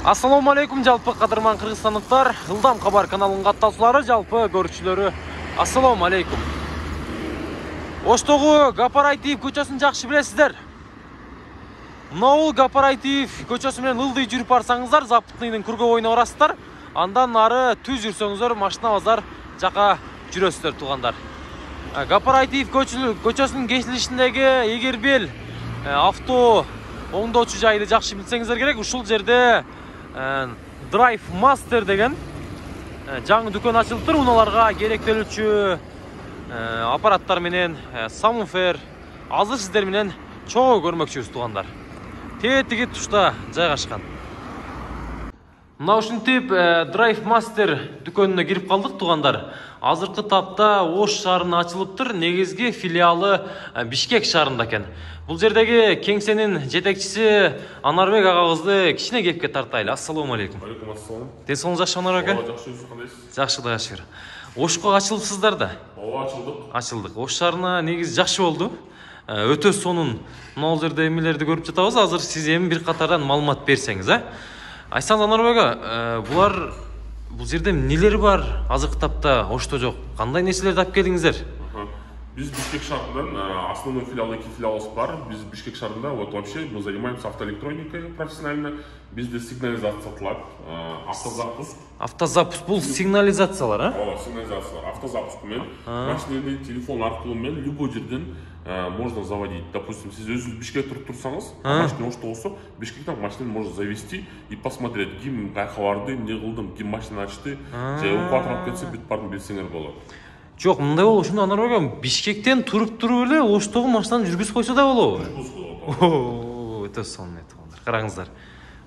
Ассаламу алейкум жалпы кадырман кыргызстандыктар, Ылдам кабар каналынын каттаушылары, жалпы көрүүчүлөрү, ассаламу алейкум. Оштогу Кооператив көчөсүн жакшы билесиздер. Мынау Кооператив көчөсү менен ылдый жүрүп барсаңыздар, Западныйдын круговойуна барасыздар. Андан ары түз жүрсөңүздөр, машина базар жака жүрөсүздөр туугандар. Кооператив көчөсүнүн кесилишиндеги эгер бел авто оңдоочу жайды жакшы билсеңиздер керек. Ушул жерде Drive Master деген жаңы дүкөн ачылыптыр. Уналарга керектелүүчү аппараттар менен самуфер азыр сиздер менен чогуу көрмөкчүбүз туугандар. Тетиги тушта жайгашкан. Мына ушинтип Drive Master дүкөнүнө кирип калдык туугандар. Азыркы тапта Ош шаарында ачылыптыр. Негизги филиалы Бишкек шаарында экен. Бул жердеги кеңсенин жетекчиси Анарбек агабызды кичине кепке тартайлы. Ассаламу алейкум. Алейкум ассалам. Денсоолугуңуз жакшы Анарбек ака? Жакшы, өзү кандайсыз? Жакшы, Кудайга шүгүр. Ошко ачылыпсыздар да? Ооба, ачылдык. Ачылдык. Ош шаарына негизи жакшы болду. Өтө сонун мына жерде эмелерди көрүп жатабыз. Азыр сиз эми бир катардан маалымат берсеңиз, Айтсаңыз Анарбек ага, бул жерде эмнелер бар? Азыркы тапта Ошто жок. Кандай нерселерди алып келдиңиздер? Biz Бишкек шаарынан основной филиал, эки филиалыбыз бар. Biz Бишкек шаарында вот вообще мы занимаемся автоэлектроникой профессионально. Bizde сигнализация сатылат, автозапуск. Автозапуск бул сигнализациялар, Ооба, сигнализациялар. Автозапуск менен машинени телефон аркылуу менен любой жерден можно заводить. Допустим, сиз өзүңүз Бишкекте туруп турсаңыз, машина Ошто болсо, Бишкектен машинени можно завести и посмотреть, ким каяка барды, эмне кылдым, ким машина ачты, же эвакуатор алып кетсе бүт баарын билсеңер болот. Жок, мындай болушунда Анарбек Бишкектен туруп эле Оштогу машинаны жүргүзүп койсо да болобу? Өтө сонун туугандар. Караңыздар.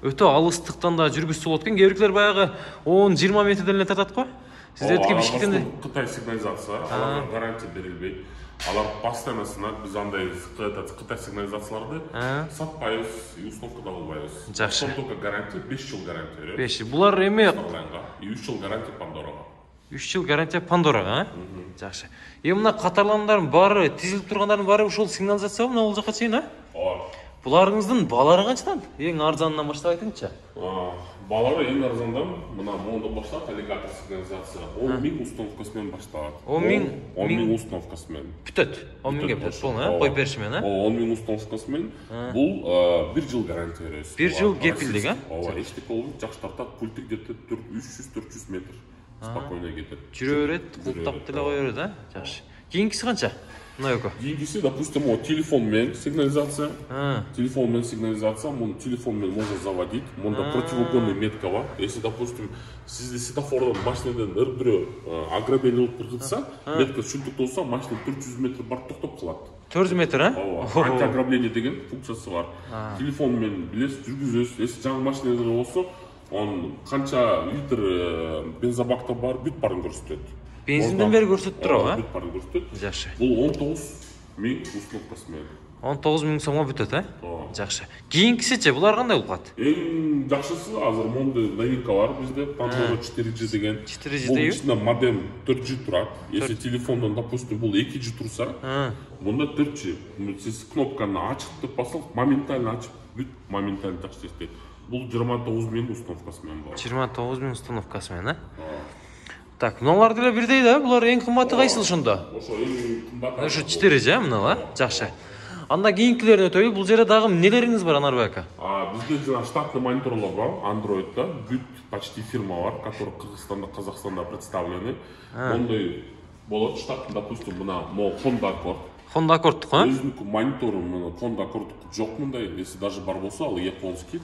Өтө алыстыктан да жүргүзсө болот экен. Кээ бирлер баягы 10-20 метрден эле тартат го. Сиздердики Бишкектен Кытай сигнализация, аларга гарантия берилбейт. Алар постоянно сынат, биз андай Кытай сигнализацияларды сатпайбыз, и установкада кылбайбыз. Жакшы. Только гарантия 5 жыл гарантия берет. 5 жыл. Булар эми и 3 жыл гарантия Пандорага. 3 жыл гарантия Пандорага, Жакшы. Эми мына катарландардын баары, тизилип тургандардын баары ушул сигнализация мына бул жака чейин, Ооба. Буларыңыздын баалары канчадан? Эң арзанынан баштап айтыңызчы. Баалары эң арзандан мына мондон башталат, аллигатор сигнализация 10 000 установкасы менен башталат. 10 000 установкасы менен. Бүтөт. 10 000 бүтөт, полный, коюп бериши менен, 10 000 установкасы менен. Бул 1 жыл гарантия беребиз. 1 жыл кепилдик, Ооба, эчтеке болбойт, жакшы тартат, пульти где-то 300-400 метр. Спокойно кетет. Жүрө берет, култап деле кое берет, Жакшы. Кийинкиси канча? Мына өкө. Кийинкиси, допустим, телефон менен сигнализация. Телефон менен сигнализация, муну телефон менен можно заводить. Мында противоугонный метка бар. Если, допустим, сизди светофордон машинеден бирөө ограбление болуп кыргызса, метка шүлтүк болсо, машина 400 метр барып токтоп калат. 400 метр, Ооба, антиограбление деген функциясы бар. Телефон менен билесиз, жүргүзөсүз. Если жаңы машинеңиз болсо, он канча литр бензобакта бар, бүт баарын көрсөтөт. Бензинден бери көрсөтүп турабы, Бүт баарын көрсөтөт. Жакшы. Бул 19 000 установкасы менен. 19 000 сомго бүтөт, Жакшы. Кийинкисичи булар кандай болуп калат? Эң жакшысы азыр монда новинка бар бизде, Pandora 4G деген. 4G Бул дейби? ичинде модем 4G турат. Если телефондон, допустим, бул 2G турса, мында 4G. Сиз кнопканы ачып деп бассаңыз, моментально ачып, бүт моментально жакшы иштейт. Бул 29 000 установкасы менен бар. 29 000 установкасы менен, Так, мыналар деле бирдей да, булар эң кымбаты кайсы ошондо? Ошо эң кымбаты. Ошо 4G, мына, Жакшы. Анда кийинкилерин өтөйбү. Бул жерде дагы эмнелериңиз бар, Анарбек ака? Бизде жана штатный мониторлор бар, Android'да бүт почти фирма бар, которые Кыргызстанда, Казакстанда представлены. Мондай болот, штатный, допустим, мына Honda Accord. Honda Accord'тук, Өзүнүкү монитору мына Honda Accord жок мындай, если даже бар болсо, ал японский.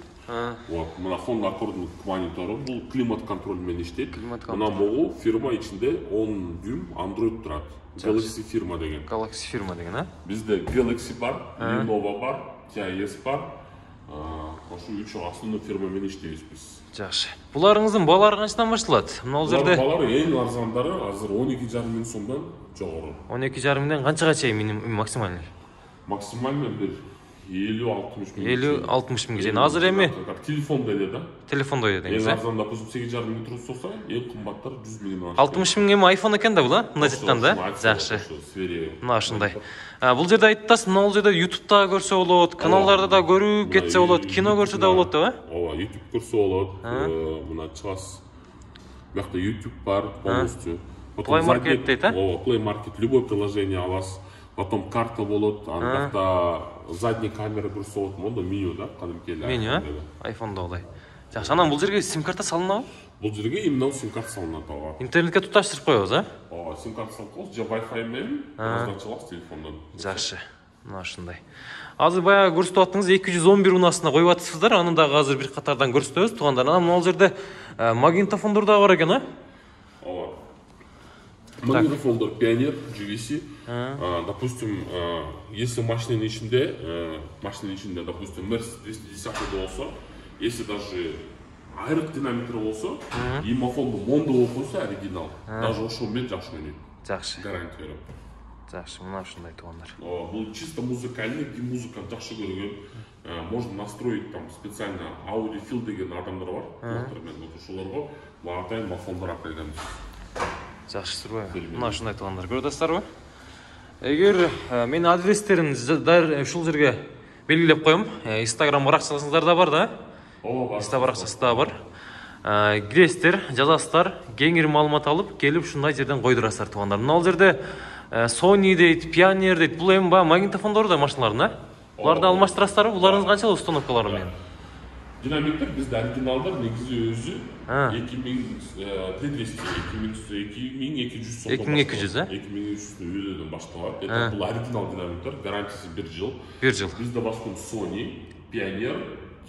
Вот, мына Honda Accord'дун монитору бул климат контроль менен иштейт. Мына могу фирма ичинде 10 дюйм Android турат. Galaxy фирма деген. Galaxy фирма деген, Бизде Galaxy бар, Lenovo бар, TIS бар. Ошо үч основной фирма менен иштейбиз биз. Жакшы. Буларыңыздын баалары канчадан башталат? Мына жерде баалары эң арзандары азыр 12,5 миң сомдон жогору. 12,5 миңден канчага чейин максималный? Максимально бир 50-60 мың. 50-60 мыңға жейін. Азыр эми телефонда эле да. Телефондо эле деңиз. Эң арзан, допустим, 8,5 мың турус болсо, эң кымбаттар 100 мыңдан. 60 мың эми iPhone экен да бул, а? Мындай жатканда. Жакшы. Мына ушундай. Бул жерде айтасыз, мына жерде YouTube-та көрсө болот, каналдарда да көрүп кетсе болот, кино көрсө да болот деп, а? Ооба, YouTube көрсө болот. Мына чыгасыз. Бuyakta YouTube бар полностью. Play Market дейт, а? Ооба, Play Market любой приложение аласыз. Потом карта болот, анда задний камера көрсө болот, монда меню да, кадимки эле. Меню, а? iPhone-да олай. Жакшы, анан бул жерге сим-карта салынабы? Бул жерге именно сим-карта салынат, ооба. Интернетке туташтырып коебуз, а? Ооба, сим-карта салып коебуз, же Wi-Fi менен разгончалабыз телефондон. Жакшы. Мына ушундай. Азыр баягы көрсөтүп аттыңыз 211 унасына коюп атсыздар, аны дагы азыр бир катардан көрсөтөбүз туугандар. Анан мына жерде магнитофондор да бар экен, а? Ооба. Магнитофондор Pioneer, GVC. Допустим, если машинанын ичинде, допустим, Mercedes 210 болсо, если даже айрык динамиктер болсо, имафонду Mondo болуп койсо оригинал, даже ошол менен жакшы ойнойт. Жакшы. Гарантия берем. Жакшы, мына ушундай туугандар. Бул чисто музыкальный, музыканы жакшы көргөн. Можно настроить там специально аудиофил деген адамдар бар. Ошолорго атайын мафондор алып келгенбиз. Жакшы турбайбы? Мына ушундай туугандар. Көрүп атасыздарбы? Эгер менин адрестерин ушул жерге белгилеп коем. Instagram баракчасыңыздар да бар да? Ооба. Инста баракчасы да бар. Киресиздер, жазасыздар, кеңири маалымат алып, келип ушундай жерден койдурасыздар туугандар. Мына жерде Sony дейт, Pioneer дейт, бул эми баягы магнитофондор да машиналардын, а? Буларды алмаштырасыздарбы? Буларыңыз канча установкалары менен? Динамиктер бизде оригиналдар негизи өзү 2200 сом. 2200, а? 2200 үйлөдөн башталат. Это бул оригинал динамиктер, гарантиясы 1 жыл. 1 жыл. Бизде баскан Sony, Pioneer,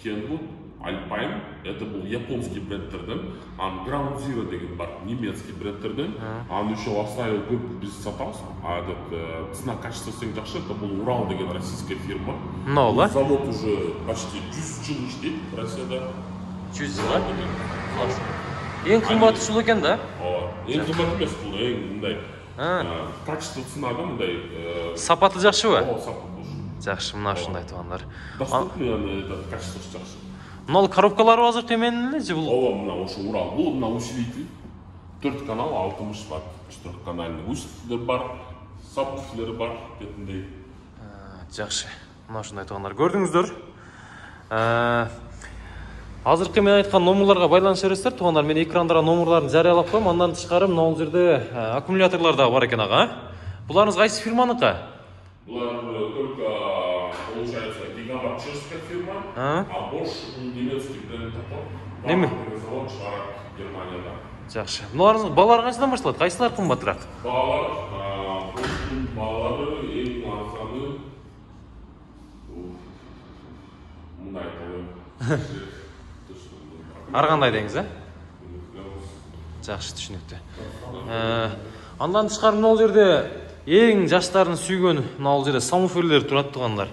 Kenwood, Alpine, это был японский брендтерден, Ground Zero деген бар, немецкий брендтерден, аны еще оставил көп біз сатабыз, цена качество ең жақсы, это был Урал деген российская фирма. Новый? Завод уже почти 100 жыл иштейт Россияда. 100 жыл, а? Ең кымбаты ушул экен да? Ең кымбат эмес бул, ең мындай качество ценада мындай. Сапаты жакшыбы? Ооба, сапаты жакшы, мына ушундай туугандар. Доступный качествосы жакшы. Мына коробкалары азыр төмен эле же бул? Ооба, мына ошо Урал. Бул мына усилитель. 4 канал 60 ватт, 4 канальный усилителер бар, сабвуферлер бар, кетиндей. Жакшы. Мына ушундай туугандар. Көрдүңүздөр? Азыркы мен айткан номерларга байланыша бересиздер, туугандар. Мен экрандарга номерларын жарыялап коем. Андан тышкары мына жерде аккумуляторлор да бар экен ага. Буларыңыз кайсы фирманыкы? Булар только получается Гигаватт чешская фирма, а Bosch немецкий бренд такой. Неме? Завод чыгарат Германияда. Жакшы. Буларыңыз балалар канчадан башталат? Кайсылар кымбатыраак? Балалары эң арзаны мындай коем. Ар кандай деңиз, а? Жакшы, түшүнүктүү. Андан тышкары мына жерде эң жаштардын сүйгөн мына жерде самуферлер турат туугандар.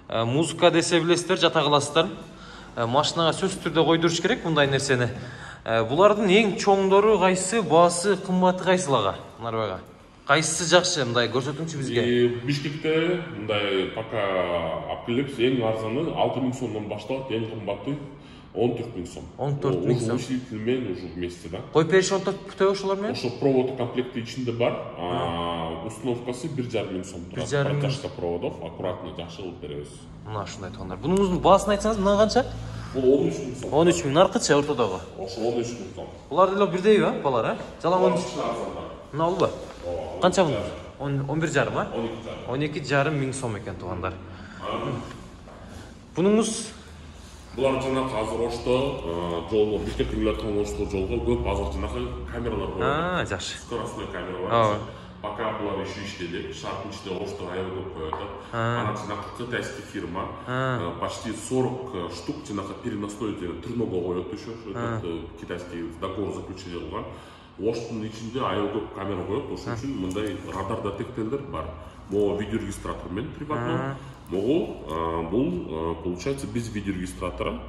Музыка десе билесиздер, жата каласыздар. Машинага сөзсүз түрдө койдуруш керек мындай нерсени. Булардын эң чоңдору кайсы, баасы кымбаты кайсылага? Нарбайга. Кайсысы жакшы мындай көрсөтүңчү бизге? Бишкекте мындай пока апкелеп эң арзаны 6000 сомдон башталат, эң кымбаты 14 000 сом. 14 000 сом. Усилителмен уже вместе, да? Коюп беришип атат ошолор менен? Ошо провод комплекти ичинде бар. Установкасы 1,5 000 сом турат. Протяжка проводов аккуратно жакшы кылып беребиз. Мына ушундай туугандар. Бунуңуздун баасын айтсаңыз, мына канча? Бул 13 000 сом. 13 000 аркыча ортодогу. Ошо 13 000 сом. Булар деле бирдейби, а? Балар, а? Жалаң 13 000. Мына албы? Канча бул? 11,5, а? 12,5 миң сом экен туугандар. Бунуңуз Булар жанагы азыр Ошто жолго, Бишкектин келаткан Ошто жолго көп азыр жанагы камералар бар. Жакшы. Скоростной камера бар. Пока булар еще иштейт, шартын ичинде Ошто аялып коёт. Анан жанагы кытайский фирма почти 40 штук жанагы переносной тренога коёт еще. Китайский договор заключение кылган. Оштун ичинде аял көп камера коёт. Ошон үчүн мындай радар детекторлор бар. Могу видеорегистратор менен приватный. Могу бул получается без видеорегистратора.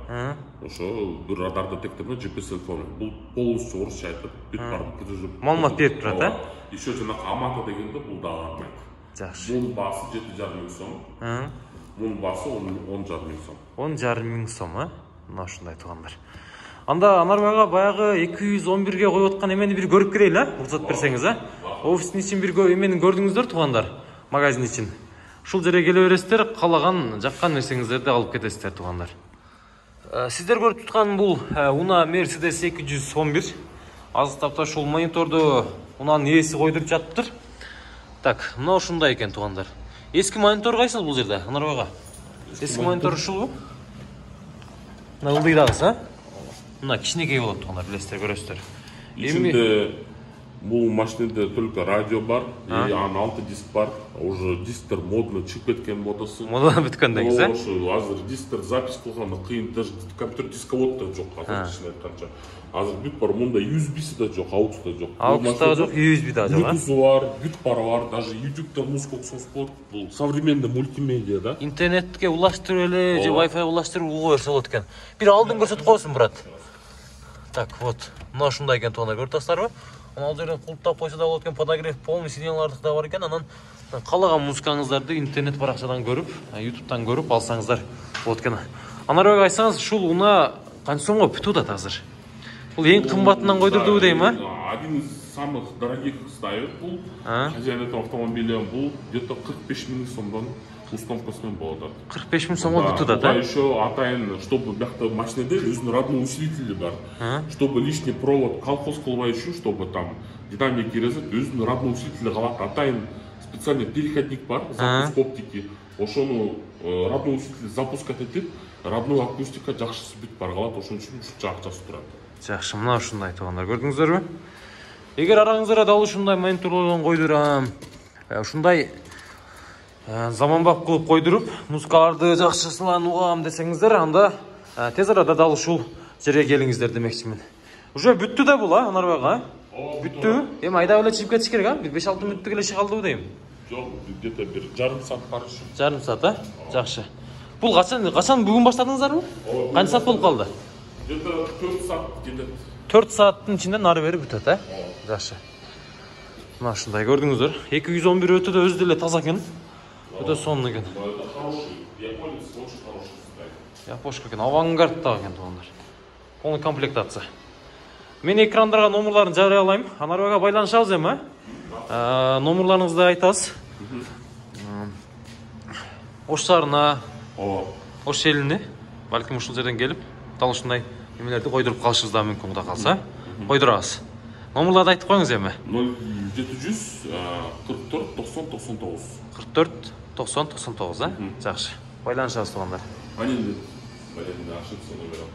Ошо бир радар детектор менен GPS телефон. Бул полностью орусча айтат. Бүт бардык маалымат берип турат, а? Еще жанагы Амата дегенде бул дагы арнайт. Жакшы. Бул баасы 7,5 миң сом. Мұның басы 10,5 мың сом. 10,5 мың сом, а? Мына ушундай туугандар. Анда Анарбайга баягы 211ге коюп аткан эмени бир көрүп келели, а? Уруксат берсеңиз, а? Офистин ичин бир эмени көрдүңүздөр туугандар, магазин ичин. Ушул жерге келе бересиздер, каалаган, жаккан нерсеңиздерди алып кетесиздер туугандар. Сиздер көрүп туткан бул Una Mercedes 211. Азыр тапта ушул мониторду унан ээси койдуруп жатыптыр. Так, мына ушундай экен туугандар. Эски монитор кайсыл бул жерде, Анарбайга? Эски монитор ушулбу? Мына ылдыйдагысы, а? Мына кичинекей болот туугандар, билесиздер, көрөсүздөр. Ичинде бул машинеде только радио бар, и анын 6 диск бар. Уже дисктер модно чыгып кеткен мотосы. Модно бүткөн деңиз, а? Ошо азыр дисктер запись кылганда кыйын, даже компьютер дисковод да жок, азыр айтканча. Азыр бүт бар, мында USB-си да жок, AUX да жок. AUX да жок, USB да жок, а? Bluetooth бар, бүт бары бар, даже YouTube-та музыка оксоңуз болот. Бул современный мультимедиа да. Интернетке улаштырып эле, же Wi-Fi улаштырып угуу берсе болот экен. Бир алдын көрсөтүп койсун, брат. Так, вот. Мына ушундай экен туугандар, көрүп атасыздарбы? Ал жерден култтап койсо да болот экен, подогрев полный сиденьялардык да бар экен. Анан каалаган музыкаңыздарды интернет баракчадан көрүп, YouTube'дан көрүп алсаңыздар болот экен. Анарбек айтсаңыз, ушул Una канча сомго бүтүп атат азыр? Бул эң кымбатынан койдурдубу дейм, а? Один из самых дорогих ставит бул. Хозяин этого автомобиля бул где-то 45 мың сомдон установкасымен болот. 45 мың сомго бүтүп атат, а? Еще атайын, чтобы бакта машинеде өзүнүн родной усилители бар. Чтобы лишний провод колхоз кылбай үчүн, чтобы там динамик кирезет, өзүнүн родной усилители калат. Атайын специальный переходник бар, запуск оптики. Ошону родной усилитель запускать этип, родной акустика жакшы бүт бар калат, ошон үчүн ушунча акчасы турат. Жакшы, мына ушундай туугандар, көрдүңүздөрбү? Эгер араңыздарда дал ушундай мониторлордон койдурам, ушундай заманбап кылып койдуруп, музыкаларды жакшысынан угам десеңиздер, анда тез арада дал ушул жерге келиңиздер демекчимин. Уже бүттү да бул, Анарбек, а? Бүттү. Эми айдап эле чыгып кетиш керек, а? Бир 5-6 мүнөттүк эле калдыбы дейм. Жок, где-то бир жарым саат бар үчүн. Жарым саат, а? Жакшы. Бул качан бүгүн баштадыңыздарбы? Канча саат болуп калды? Где-то 4 саат кетет. 4 сааттын ичинде нары бери бүтөт, а? Жакшы. Мына ушундай көрдүңүздөр. 211 өтө да өзү деле таза экен. Өтө сонун экен. Это хороший, японец, очень хороший ставит. Япошка экен, авангард экен туугандар. Полный комплектация. Мен экрандарга номерларын жарыялайм. Анарбайга байланышабыз эми, а? Номерларыңызды айтасыз. Ош шаарына, Ош элине, балким ушул жерден келип, дал ушундай эмелерди койдуруп калышыбыз да мүмкүн, кудай калса. Койдурабыз. Номерларды айтып коюңуз эми. 0700 44 90 99. 44 90 99, а? Жакшы. Байланышабыз туугандар. Анен ошентсе берем.